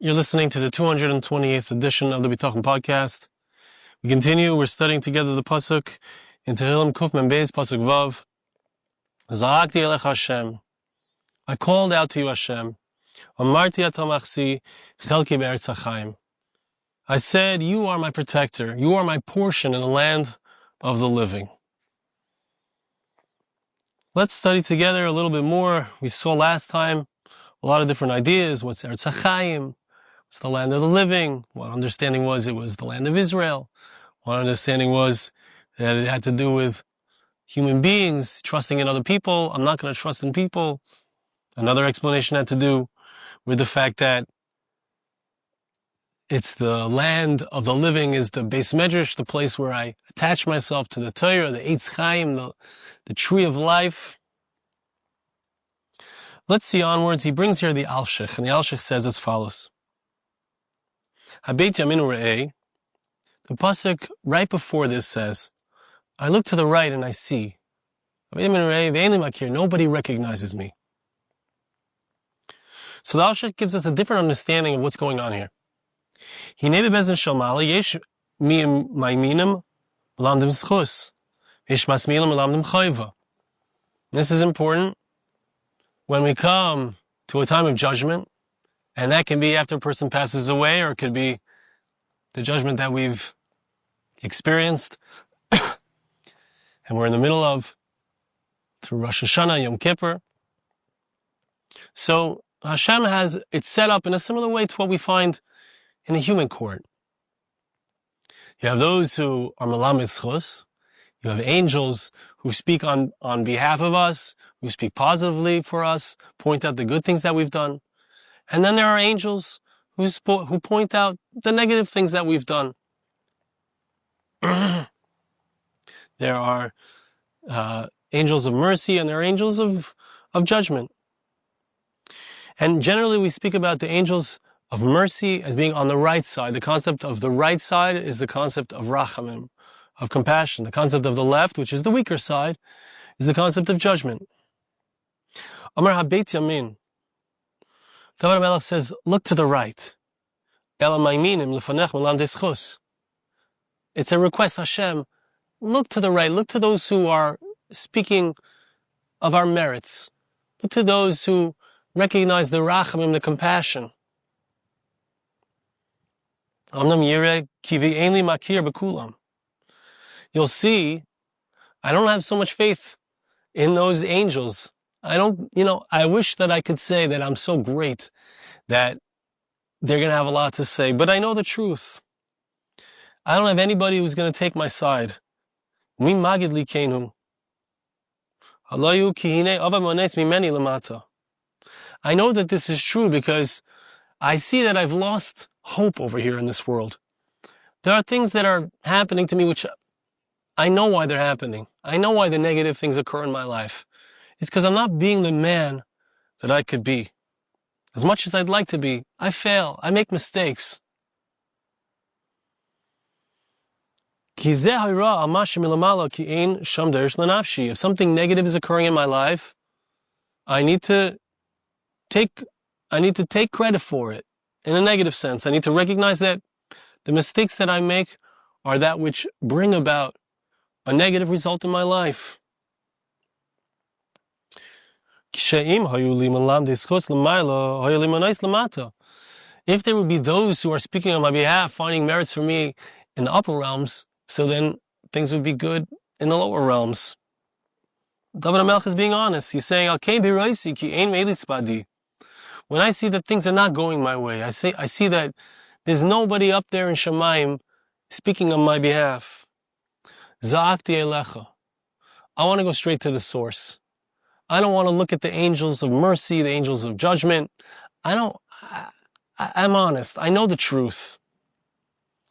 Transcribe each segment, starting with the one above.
You're listening to the 228th edition of the Bitachon podcast. We continue. We're studying together the passuk in Tehillim Kuf Mem Beis Pasuk Vav. Za'akti elech Hashem. I called out to you, Hashem. Amarti atamachsi chelki be'eretz hachaim. I said, you are my protector. You are my portion in the land of the living. Let's study together a little bit more. We saw last time a lot of different ideas. What's Eretz HaChaim? What's the land of the living? One understanding was it was the land of Israel. One understanding was that it had to do with human beings, trusting in other people. I'm not going to trust in people. Another explanation had to do with the fact that it's the land of the living is the Beis Medrash, the place where I attach myself to the Torah, the Eitz Chaim, the tree of life. Let's see onwards. He brings here the Alshich, and the Alshich says as follows. Habeit Yamin U'Re'eh. The passuk right before this says, I look to the right and I see. Nobody recognizes me. So the Alshich gives us a different understanding of what's going on here. This is important when we come to a time of judgment, and that can be after a person passes away, or it could be the judgment that we've experienced and we're in the middle of through Rosh Hashanah, Yom Kippur. So Hashem has it set up in a similar way to what we find in a human court. You have those who are Malam Ischus. You have angels who speak on behalf of us, who speak positively for us, point out the good things that we've done. And then there are angels who point out the negative things that we've done. There are angels of mercy and there are angels of judgment. And generally we speak about the angels of mercy as being on the right side. The concept of the right side is the concept of rachamim, of compassion. The concept of the left, which is the weaker side, is the concept of judgment. Amar habeit yamin. Dovid Hamelech says, look to the right. It's a request, Hashem, look to the right. Look to those who are speaking of our merits. Look to those who recognize the rachamim, the compassion. You'll see, I don't have so much faith in those angels. I wish that I could say that I'm so great that they're going to have a lot to say, but I know the truth. I don't have anybody who's going to take my side. I know that this is true because I see that I've lost hope over here in this world. There are things that are happening to me which I know why they're happening. I know why the negative things occur in my life. It's because I'm not being the man that I could be. As much as I'd like to be, I fail. I make mistakes. If something negative is occurring in my life, I need to take credit for it in a negative sense. I need to recognize that the mistakes that I make are that which bring about a negative result in my life. If there would be those who are speaking on my behalf, finding merits for me in the upper realms, so then things would be good in the lower realms. Dovid Hamelech is being honest. He's saying, when I see that things are not going my way, I see that there's nobody up there in Shemayim speaking on my behalf. Za'akti elecha. I want to go straight to the source. I don't want to look at the angels of mercy, the angels of judgment. I'm honest. I know the truth.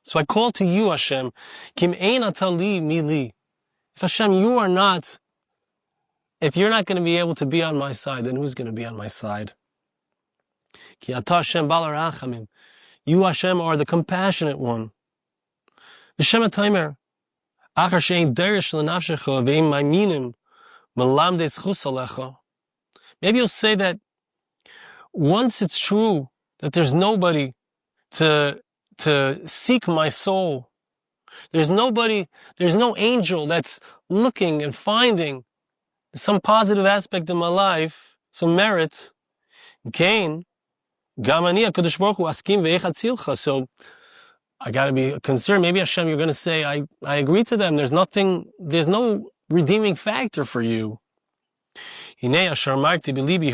So I call to you, Hashem. Kim ein atali mili. If Hashem, if you're not going to be able to be on my side, then who's going to be on my side? Ki ata Hashem bal harachamim. You, Hashem, are the compassionate one. V'shem ataymer. Achar she'ein derish l'nafshecha ve'im maiminim. Maybe you'll say that once it's true that there's nobody to seek my soul. There's no angel that's looking and finding some positive aspect in my life, some merits. Cain, Gamani HaKadosh Baruch Hu askim ve'ech atzilcha. So I got to be concerned. Maybe Hashem, you're going to say, I agree to them. There's no redeeming factor for you. Hinei asher markti b'libi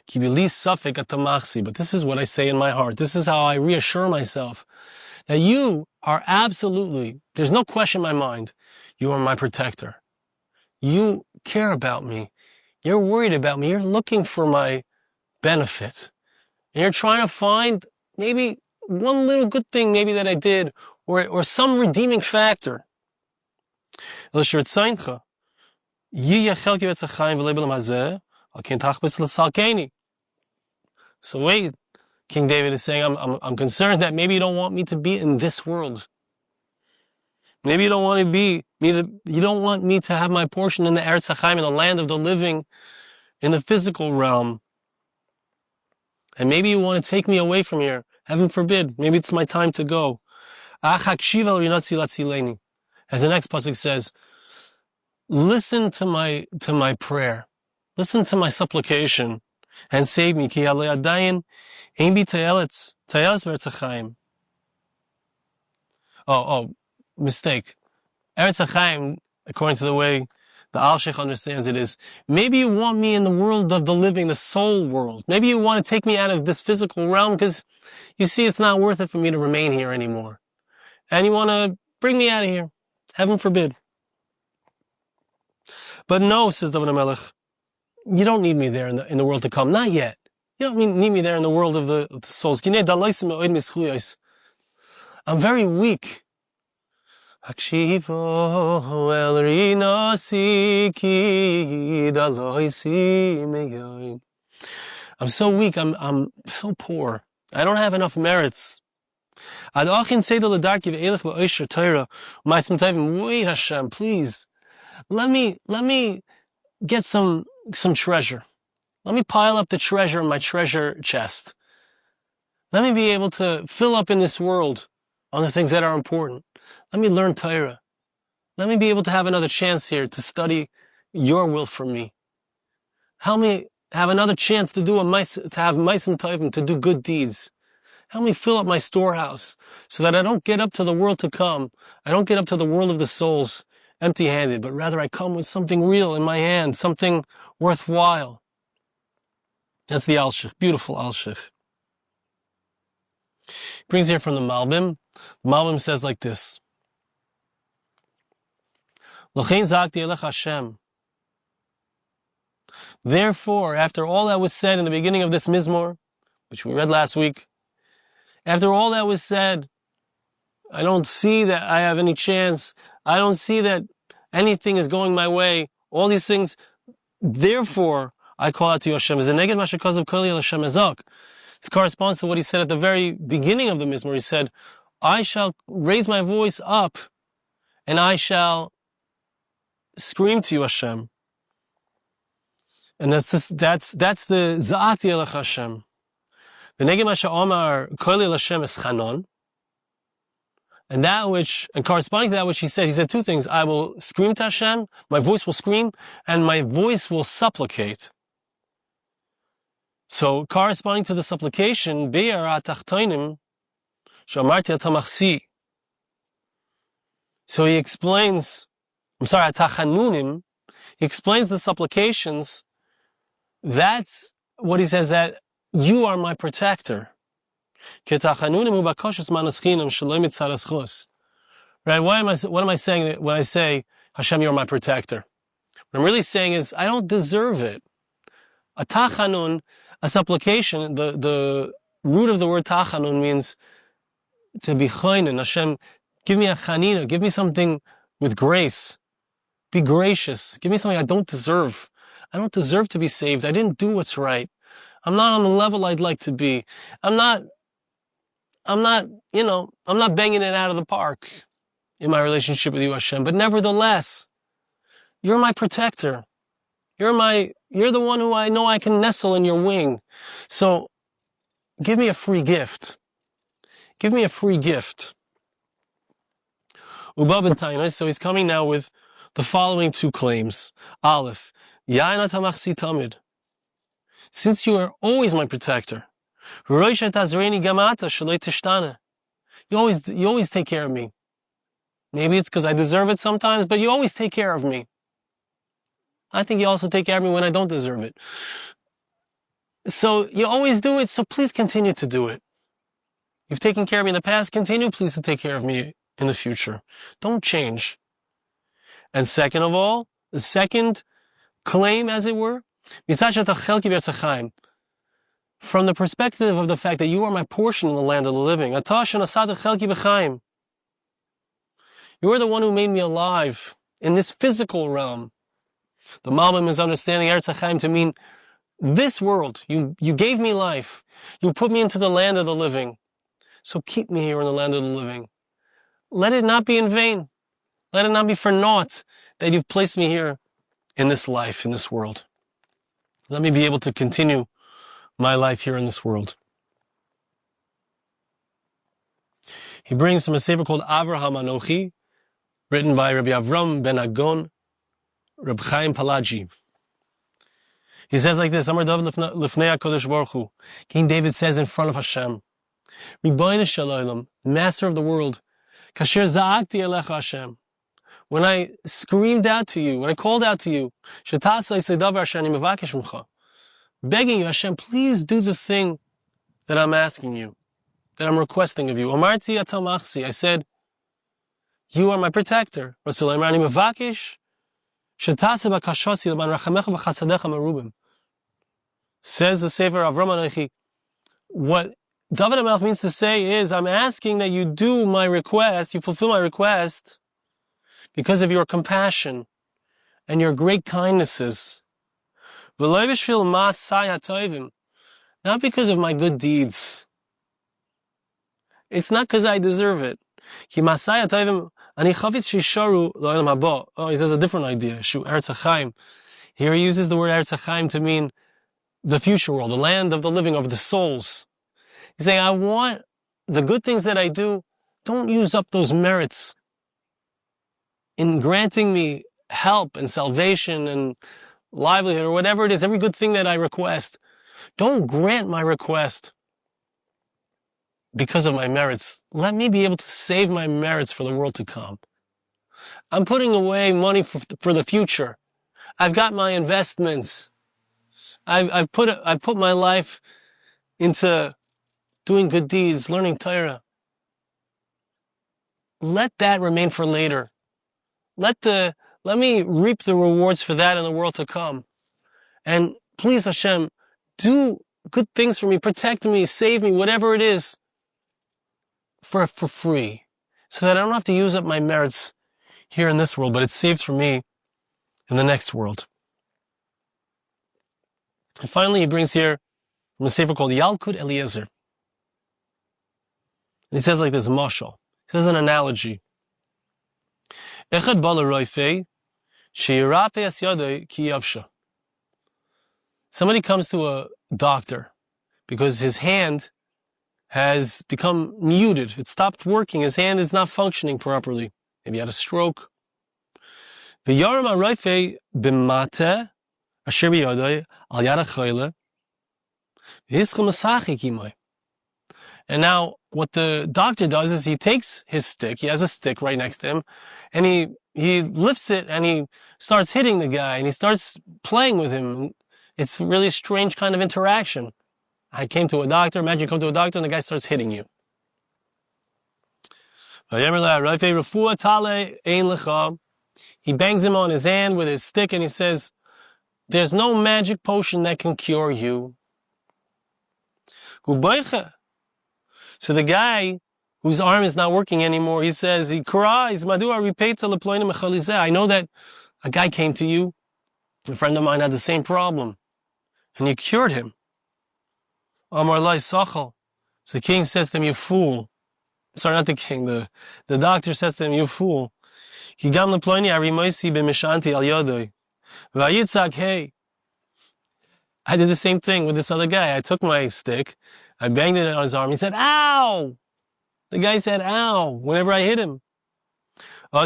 ki b'li safek atamachsi. But this is what I say in my heart. This is how I reassure myself that you are absolutely, there's no question in my mind, you are my protector. You care about me. You're worried about me. You're looking for my benefit. And you're trying to find maybe one little good thing maybe that I did, or some redeeming factor. So wait, King David is saying, I'm concerned that maybe you don't want me to be in this world. Maybe you don't want me to have my portion in the Eretz HaChaim, in the land of the living, in the physical realm. And maybe you want to take me away from here. Heaven forbid. Maybe it's my time to go. As the next passuk says, listen to my prayer. Listen to my supplication and save me. Mistake. Eretz HaChaim, according to the way the Al-Sheikh understands it, is maybe you want me in the world of the living, the soul world. Maybe you want to take me out of this physical realm because you see it's not worth it for me to remain here anymore. And you want to bring me out of here. Heaven forbid. But no, says Dovid Hamelech, you don't need me there in the world to come. Not yet. You don't need me there in the world of the souls. I'm very weak. I'm so weak. I'm so poor. I don't have enough merits. Wait, Hashem, please. Let me get some treasure. Let me pile up the treasure in my treasure chest. Let me be able to fill up in this world on the things that are important. Let me learn Torah. Let me be able to have another chance here to study your will for me. Help me have another chance to have maisim tovim, to do good deeds. Help me fill up my storehouse so that I don't get up to the world to come. I don't get up to the world of the souls empty-handed, but rather I come with something real in my hand, something worthwhile. That's the Al-Sheikh, beautiful Al-Sheikh. Brings here from the Malbim. The Malbim says like this. Therefore, after all that was said in the beginning of this Mizmor, which we read last week, after all that was said, I don't see that I have any chance. I don't see that anything is going my way. All these things. Therefore, I call out to you, Hashem. This corresponds to what he said at the very beginning of the Mizmor. He said, I shall raise my voice up and I shall scream to you, Hashem. And that's the Za'akti Elech Hashem. The Negem Asher Omar Koili Hashem is Chanon. And corresponding to that which he said two things. I will scream to Hashem, my voice will scream, and my voice will supplicate. So, corresponding to the supplication, Be'er Atachtoinim, Shamarti Atamachsi. So he explains, Atachanunim, he explains the supplications. That's what he says, that you are my protector. Right? What am I saying when I say, Hashem, you're my protector? What I'm really saying is, I don't deserve it. A tachanun, a supplication, the root of the word tachanun means to be choinen. Hashem, give me a chanina, give me something with grace. Be gracious. Give me something I don't deserve. I don't deserve to be saved. I didn't do what's right. I'm not on the level I'd like to be. I'm not banging it out of the park in my relationship with you, Hashem. But nevertheless, you're my protector. You're the one who I know I can nestle in your wing. So give me a free gift. Give me a free gift. So he's coming now with the following two claims. Aleph, since you are always my protector, you always take care of me. Maybe it's because I deserve it sometimes, but you always take care of me. I think you also take care of me when I don't deserve it. So you always do it, so please continue to do it. You've taken care of me in the past, continue please to take care of me in the future. Don't change. And second of all, the second claim, as it were, from the perspective of the fact that you are my portion in the land of the living. You are the one who made me alive in this physical realm. The Malbim is understanding Eretz HaChaim to mean this world. You gave me life. You put me into the land of the living. So keep me here in the land of the living. Let it not be in vain. Let it not be for naught that you've placed me here in this life, in this world. Let me be able to continue my life here in this world. He brings from a sefer called Avraham Anochi, written by Rabbi Avram ben Agon, Reb Chaim Palagi. He says like this, Amar Dovid Lifnei HaKodesh Baruch Hu. King David says in front of Hashem, Ribono shel olam, Master of the world, Kasher za'akti elecha Hashem. When I screamed out to you, when I called out to you, Shetasa isei davar asher ani mevakesh mincha, begging you, Hashem, please do the thing that I'm asking you, that I'm requesting of you. Amarti atal machsi, I said, you are my protector. Says the Sefer Avram Anochi, what Dovid Hamelech means to say is, I'm asking that you do my request, you fulfill my request, because of your compassion and your great kindnesses. Not because of my good deeds. It's not because I deserve it. He says a different idea. Here he uses the word Eretz HaChaim to mean the future world, the land of the living, of the souls. He's saying, I want the good things that I do, don't use up those merits in granting me help and salvation and livelihood or whatever it is, every good thing that I request. Don't grant my request because of my merits. Let me be able to save my merits for the world to come. I'm putting away money for the future. I've got my investments. I've put my life into doing good deeds, learning Torah. Let that remain for later. Let me reap the rewards for that in the world to come. And please, Hashem, do good things for me, protect me, save me, whatever it is, for free, so that I don't have to use up my merits here in this world, but it's saved for me in the next world. And finally, he brings here from a sefer called Yalkut Eliezer. And he says like this, mashal. He says an analogy. Echad bala roifei, she'irape as yadei ki yavsha. Somebody comes to a doctor because his hand has become muted. It stopped working. His hand is not functioning properly. Maybe he had a stroke. V'yaram ha'roifei b'mateh asher b'yadei al yad ha'choyle v'hischel masachik imay. And now, what the doctor does is he takes his stick, he has a stick right next to him, and he lifts it and he starts hitting the guy and he starts playing with him. It's really a strange kind of interaction. I came to a doctor, imagine you come to a doctor and the guy starts hitting you. He bangs him on his hand with his stick and he says, there's no magic potion that can cure you. So the guy whose arm is not working anymore, he says, he cries, I know that a guy came to you, a friend of mine had the same problem, and you cured him. So the king says to him, you fool. Sorry, not the king, the doctor says to him, you fool. Hey, I did the same thing with this other guy. I took my stick I banged it on his arm. He said, ow! The guy said, ow, whenever I hit him. So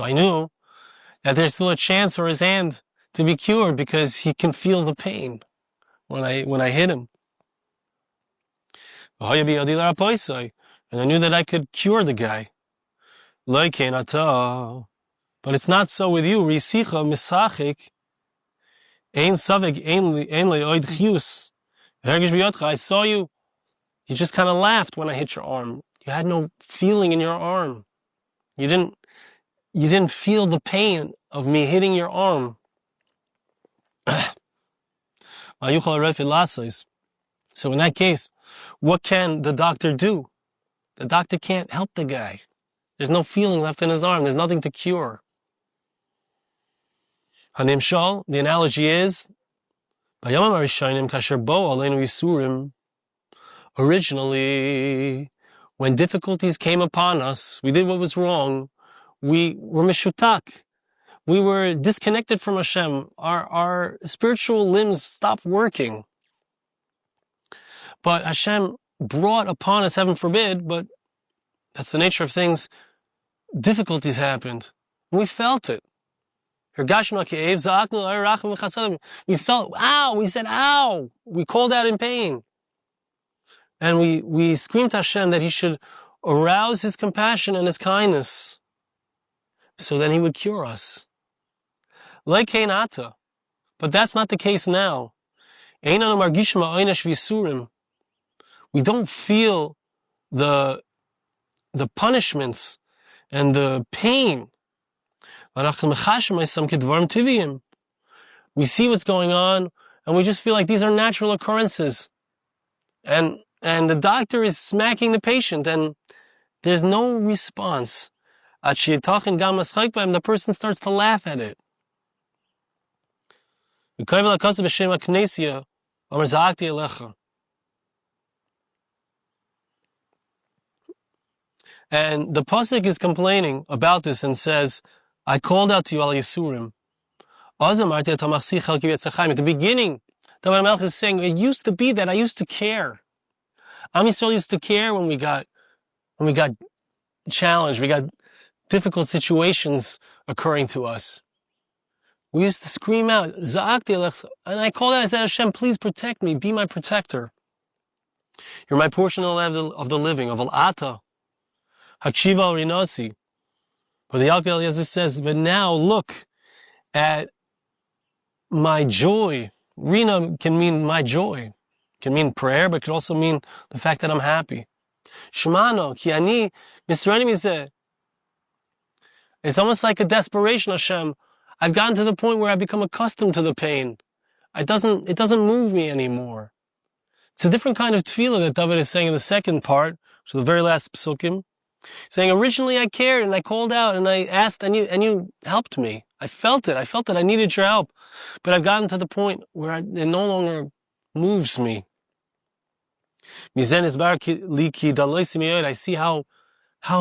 I knew that there's still a chance for his hand to be cured because he can feel the pain when I hit him. And I knew that I could cure the guy. But it's not so with you. I saw you. You just kind of laughed when I hit your arm. You had no feeling in your arm. You didn't feel the pain of me hitting your arm. So in that case, what can the doctor do? The doctor can't help the guy. There's no feeling left in his arm. There's nothing to cure. The analogy is, originally, when difficulties came upon us, we did what was wrong. We were mishutak. We were disconnected from Hashem. Our spiritual limbs stopped working. But Hashem brought upon us, heaven forbid, but that's the nature of things, difficulties happened. And we felt it. We felt, ow, we said, ow. We called out in pain. And we screamed to Hashem that He should arouse His compassion and His kindness, so then He would cure us. Like But that's not the case now. We don't feel the punishments and the pain. We see what's going on, and we just feel like these are natural occurrences. And the doctor is smacking the patient, and there's no response. The person starts to laugh at it. And the passuk is complaining about this and says, I called out to you, al Yisurim. At the beginning, Dovid Hamelech is saying, it used to be that I used to care. Am Yisrael used to care when we got challenged, we got difficult situations occurring to us. We used to scream out, and I called out, I said, Hashem, please protect me, be my protector. You're my portion of the living, of al-ata, hakshiva rinasi. But the Yalkut Eliezer says, but now look at my joy. Rina can mean my joy. Can mean prayer, but it could also mean the fact that I'm happy. Shmano, ki ani misrani mizeh. It's almost like a desperation, Hashem. I've gotten to the point where I've become accustomed to the pain. It doesn't move me anymore. It's a different kind of tefillah that David is saying in the second part, so the very last pasukim, saying originally I cared and I called out and I asked and you helped me. I felt it. I felt that I needed your help, but I've gotten to the point where it no longer moves me. I see how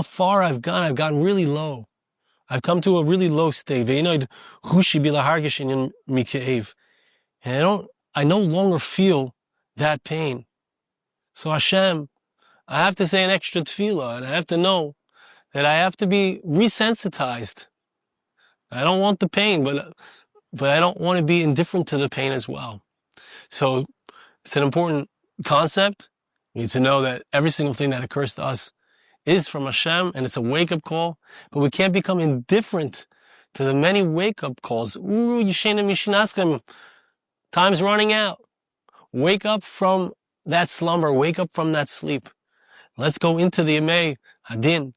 far I've gone. I've gotten really low. I've come to a really low state. And I no longer feel that pain. So Hashem, I have to say an extra tefillah, and I have to know that I have to be resensitized. I don't want the pain, but I don't want to be indifferent to the pain as well. So it's an important concept. We need to know that every single thing that occurs to us is from Hashem, and it's a wake-up call, but we can't become indifferent to the many wake-up calls. Time's running out. Wake up from that slumber. Wake up from that sleep. Let's go into the Yemei Hadin,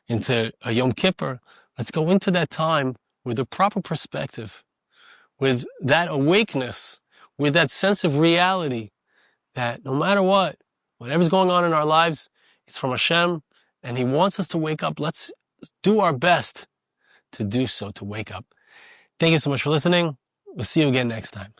into a Yom Kippur. Let's go into that time with the proper perspective, with that awakeness, with that sense of reality, that no matter what, whatever's going on in our lives, it's from Hashem, and He wants us to wake up. Let's do our best to do so, to wake up. Thank you so much for listening. We'll see you again next time.